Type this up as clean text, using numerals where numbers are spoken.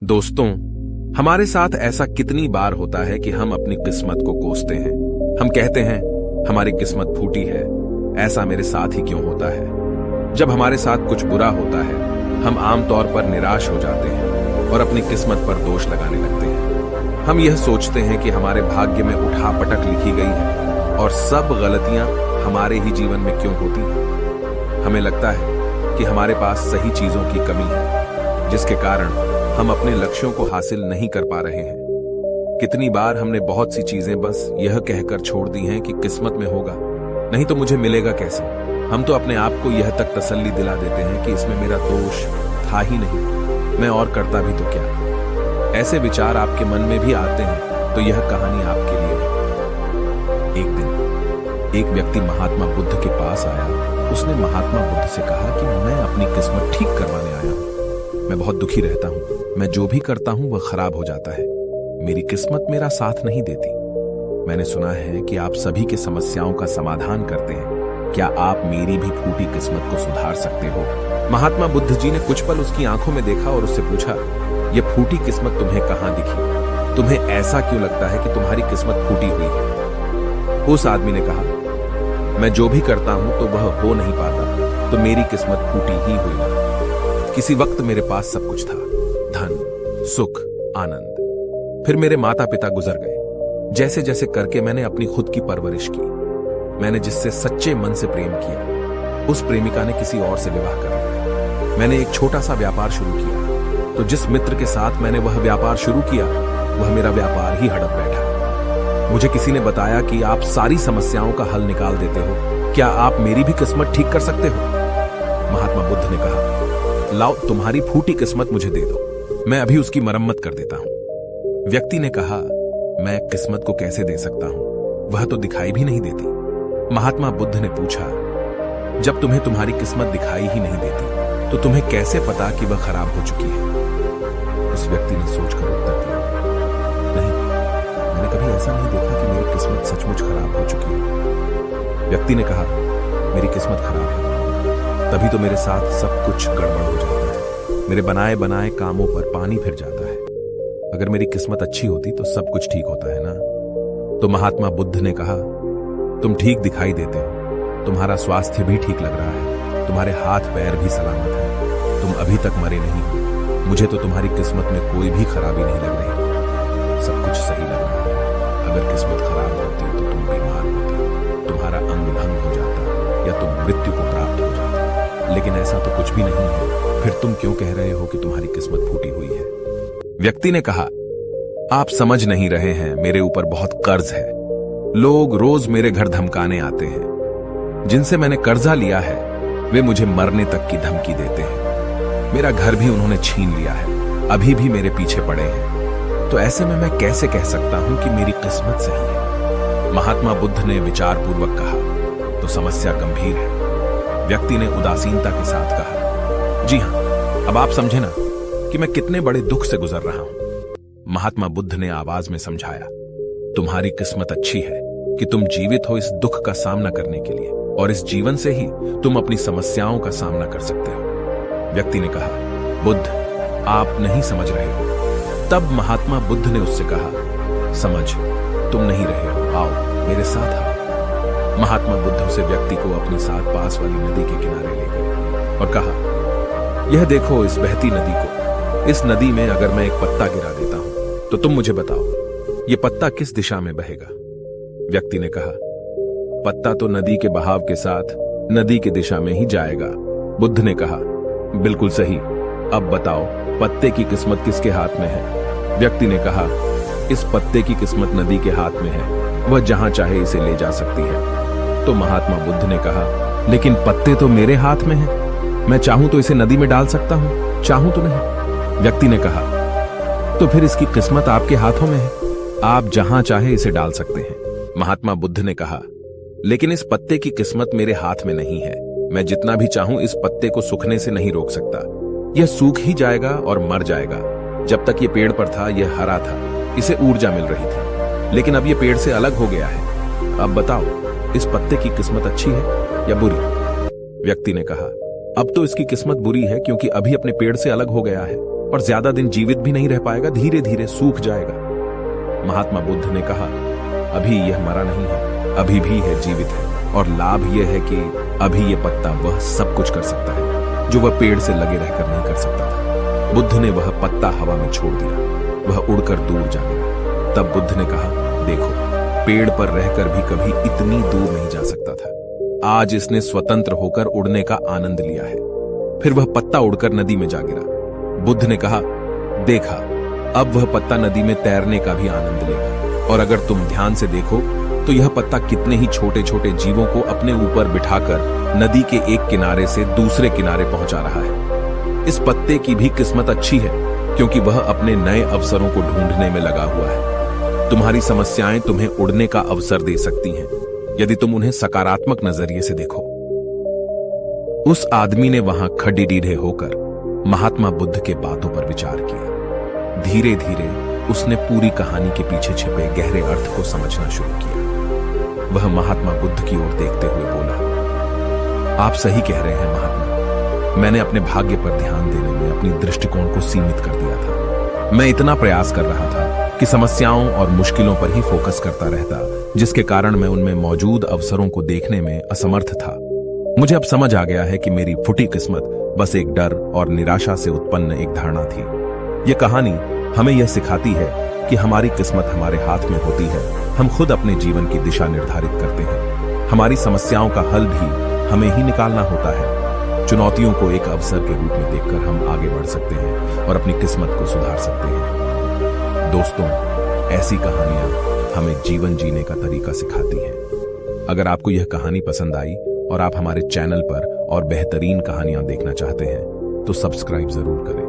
दोस्तों, हमारे साथ ऐसा कितनी बार होता है कि हम अपनी किस्मत को कोसते हैं। हम कहते हैं हमारी किस्मत फूटी है, ऐसा मेरे साथ ही क्यों होता है। जब हमारे साथ कुछ बुरा होता है हम आमतौर पर निराश हो जाते हैं और अपनी किस्मत पर दोष लगाने लगते हैं। हम यह सोचते हैं कि हमारे भाग्य में उठापटक लिखी गई है और सब गलतियां हमारे ही जीवन में क्यों होती हैं। हमें लगता है कि हमारे पास सही चीजों की कमी है, जिसके कारण हम अपने लक्ष्यों को हासिल नहीं कर पा रहे हैं। कितनी बार हमने बहुत सी चीजें बस यह कहकर छोड़ दी हैं कि किस्मत में होगा, नहीं तो मुझे मिलेगा कैसे। हम तो अपने आप को यह तक तसल्ली दिला देते हैं कि इसमें मेरा दोष था ही नहीं, मैं और करता भी तो क्या। ऐसे विचार आपके मन में भी आते हैं तो यह कहानी आपके लिए है। एक दिन एक व्यक्ति महात्मा बुद्ध के पास आया। उसने महात्मा बुद्ध से कहा कि मैं अपनी किस्मत ठीक करवाने आया हूं। मैं बहुत दुखी रहता हूं, मैं जो भी करता हूं वह खराब हो जाता है। मेरी किस्मत मेरा साथ नहीं देती। मैंने सुना है कि आप सभी की समस्याओं का समाधान करते हैं। क्या आप मेरी भी फूटी किस्मत को सुधार सकते हो? महात्मा बुद्ध जी ने कुछ पल उसकी आंखों में देखा और उससे पूछा, यह फूटी किस्मत तुम्हें कहां दिखी? तुम्हें ऐसा क्यों लगता है कि तुम्हारी किस्मत फूटी हुई है? उस आदमी ने कहा, मैं जो भी करता हूं तो वह हो नहीं पाता, तो मेरी किस्मत फूटी ही हुई है। किसी वक्त मेरे पास सब कुछ था, धन, सुख, आनंद। फिर मेरे माता पिता गुजर गए। जैसे जैसे करके मैंने अपनी खुद की परवरिश की। मैंने जिससे सच्चे मन से प्रेम किया, उस प्रेमिका ने किसी और से विवाह कर लिया। मैंने एक छोटा सा व्यापार शुरू किया, तो जिस मित्र के साथ मैंने वह व्यापार शुरू किया वह मेरा व्यापार ही हड़प बैठा। मुझे किसी ने बताया कि आप सारी समस्याओं का हल निकाल देते हो, क्या आप मेरी भी किस्मत ठीक कर सकते हो? महात्मा बुद्ध ने कहा, लाओ तुम्हारी फूटी किस्मत मुझे दे दो, मैं अभी उसकी मरम्मत कर देता हूं। व्यक्ति ने कहा, मैं किस्मत को कैसे दे सकता हूं, वह तो दिखाई भी नहीं देती। महात्मा बुद्ध ने पूछा, जब तुम्हें तुम्हारी किस्मत दिखाई ही नहीं देती तो तुम्हें कैसे पता कि वह खराब हो चुकी है? उस व्यक्ति ने सोचकर उत्तर दिया, नहीं, मैंने कभी ऐसा नहीं देखा कि मेरी किस्मत सचमुच खराब हो चुकी है। व्यक्ति ने कहा, मेरी किस्मत खराब है, तभी तो मेरे साथ सब कुछ गड़बड़ हो जाता है। मेरे बनाए बनाए कामों पर पानी फिर जाता है। अगर मेरी किस्मत अच्छी होती तो सब कुछ ठीक होता है ना। तो महात्मा बुद्ध ने कहा, तुम ठीक दिखाई देते हो, तुम्हारा स्वास्थ्य भी ठीक लग रहा है, तुम्हारे हाथ पैर भी सलामत हैं, तुम अभी तक मरे नहीं हो। मुझे तो तुम्हारी किस्मत में कोई भी खराबी नहीं लग रही, सब कुछ सही लग रहा है। अगर किस्मत खराब होती तो तुम बीमार होती, तुम्हारा अंग भंग हो जाता या तुम मृत्यु को प्राप्त हो जाती। लेकिन ऐसा तो कुछ भी नहीं है, फिर तुम क्यों कह रहे हो कि तुम्हारी किस्मत फूटी हुई है? व्यक्ति ने कहा, आप समझ नहीं रहे हैं, मेरे ऊपर बहुत कर्ज है। लोग रोज मेरे घर धमकाने आते हैं। जिनसे मैंने कर्जा लिया है वे मुझे मरने तक की धमकी देते हैं। मेरा घर भी उन्होंने छीन लिया है, अभी भी मेरे पीछे पड़े हैं। तो ऐसे में मैं कैसे कह सकता हूं कि मेरी किस्मत सही है? महात्मा बुद्ध ने विचारपूर्वक कहा, तो समस्या गंभीर है। व्यक्ति ने उदासीनता के साथ कहा, जी हां, अब आप समझे ना कि मैं कितने बड़े दुख से गुजर रहा हूं। महात्मा बुद्ध ने आवाज में समझाया, तुम्हारी किस्मत अच्छी है कि तुम जीवित हो इस दुख का सामना करने के लिए, और इस जीवन से ही तुम अपनी समस्याओं का सामना कर सकते हो। व्यक्ति ने कहा, बुद्ध, आप नहीं समझ रहे हो। तब महात्मा बुद्ध ने उससे कहा, समझ तुम नहीं रहे हो, आओ मेरे साथ आओ। महात्मा बुद्ध उसे व्यक्ति को अपने साथ पास वाली नदी के किनारे ले गए और कहा, यह देखो इस बहती नदी को। इस नदी में अगर मैं एक पत्ता गिरा देता हूं तो तुम मुझे बताओ, यह पत्ता किस दिशा में बहेगा? व्यक्ति ने कहा, पत्ता तो नदी के बहाव के साथ नदी की दिशा में ही जाएगा। बुद्ध ने कहा, बिल्कुल सही। अब बताओ, पत्ते की किस्मत किसके हाथ में है? व्यक्ति ने कहा, इस पत्ते की किस्मत नदी के हाथ में है, वह जहां चाहे इसे ले जा सकती है। तो महात्मा बुद्ध ने कहा, लेकिन पत्ते तो मेरे हाथ में हैं, मैं चाहूं तो इसे नदी में डाल सकता हूं, चाहूं तो नहीं। व्यक्ति ने कहा, तो फिर इसकी किस्मत आपके हाथों में है, आप जहां चाहे इसे डाल सकते हैं। महात्मा बुद्ध ने कहा, लेकिन इस पत्ते की किस्मत मेरे हाथ में नहीं है, मैं जितना भी चाहूं इस पत्ते को सूखने से नहीं रोक सकता। यह सूख ही जाएगा और मर जाएगा। जब तक ये पेड़ पर था यह हरा था, इसे ऊर्जा मिल रही थी, लेकिन अब यह पेड़ से अलग हो गया है। अब बताओ, इस पत्ते की किस्मत अच्छी है या बुरी? व्यक्ति ने कहा, अब तो इसकी किस्मत बुरी है क्योंकि अभी अपने पेड़ से अलग हो गया है। और ज्यादा दिन जीवित भी नहीं रह पाएगा, धीरे धीरे सूख जाएगा। महात्मा बुद्ध ने कहा, अभी यह मरा नहीं है, अभी भी है, जीवित है, और लाभ यह है कि अभी यह पत्ता वह सब कुछ कर सकता है जो वह पेड़ से लगे रहकर नहीं कर सकता था। बुद्ध ने वह पत्ता हवा में छोड़ दिया, वह उड़कर दूर जा गिरा। तब बुद्ध ने कहा, देखो, पेड़ पर रहकर भी कभी इतनी दूर नहीं जा सकता था, आज इसने स्वतंत्र होकर उड़ने का आनंद लिया है। फिर वह पत्ता उड़कर नदी में जा गिरा। बुद्ध ने कहा, देखा, अब वह पत्ता नदी में तैरने का भी आनंद लेगा, और अगर तुम ध्यान से देखो तो यह पत्ता कितने ही छोटे छोटे जीवों को अपने ऊपर बिठाकर नदी के एक किनारे से दूसरे किनारे पहुंचा रहा है। इस पत्ते की भी किस्मत अच्छी है, क्योंकि वह अपने नए अवसरों को ढूंढने में लगा हुआ है। तुम्हारी समस्याएं तुम्हें उड़ने का अवसर दे सकती हैं, यदि तुम उन्हें सकारात्मक नजरिए से देखो। उस आदमी ने वहां खड़े होकर महात्मा बुद्ध के बातों पर विचार किया। धीरे धीरे उसने पूरी कहानी के पीछे छिपे गहरे अर्थ को समझना शुरू किया। वह महात्मा बुद्ध की ओर देखते हुए बोला, आप सही कह रहे हैं महात्मा, मैंने अपने भाग्य पर ध्यान देने में अपनी दृष्टिकोण को सीमित कर दिया था। मैं इतना प्रयास कर रहा था कि समस्याओं और मुश्किलों पर ही फोकस करता रहता, जिसके कारण मैं उनमें मौजूद अवसरों को देखने में असमर्थ था। मुझे अब समझ आ गया है कि मेरी फूटी किस्मत बस एक डर और निराशा से उत्पन्न एक धारणा थी। यह कहानी हमें यह सिखाती है कि हमारी किस्मत हमारे हाथ में होती है, हम खुद अपने जीवन की दिशा निर्धारित करते हैं। हमारी समस्याओं का हल भी हमें ही निकालना होता है। चुनौतियों को एक अवसर के रूप में देखकर हम आगे बढ़ सकते हैं और अपनी किस्मत को सुधार सकते हैं। दोस्तों, ऐसी कहानियां हमें जीवन जीने का तरीका सिखाती हैं। अगर आपको यह कहानी पसंद आई और आप हमारे चैनल पर और बेहतरीन कहानियां देखना चाहते हैं तो सब्सक्राइब जरूर करें।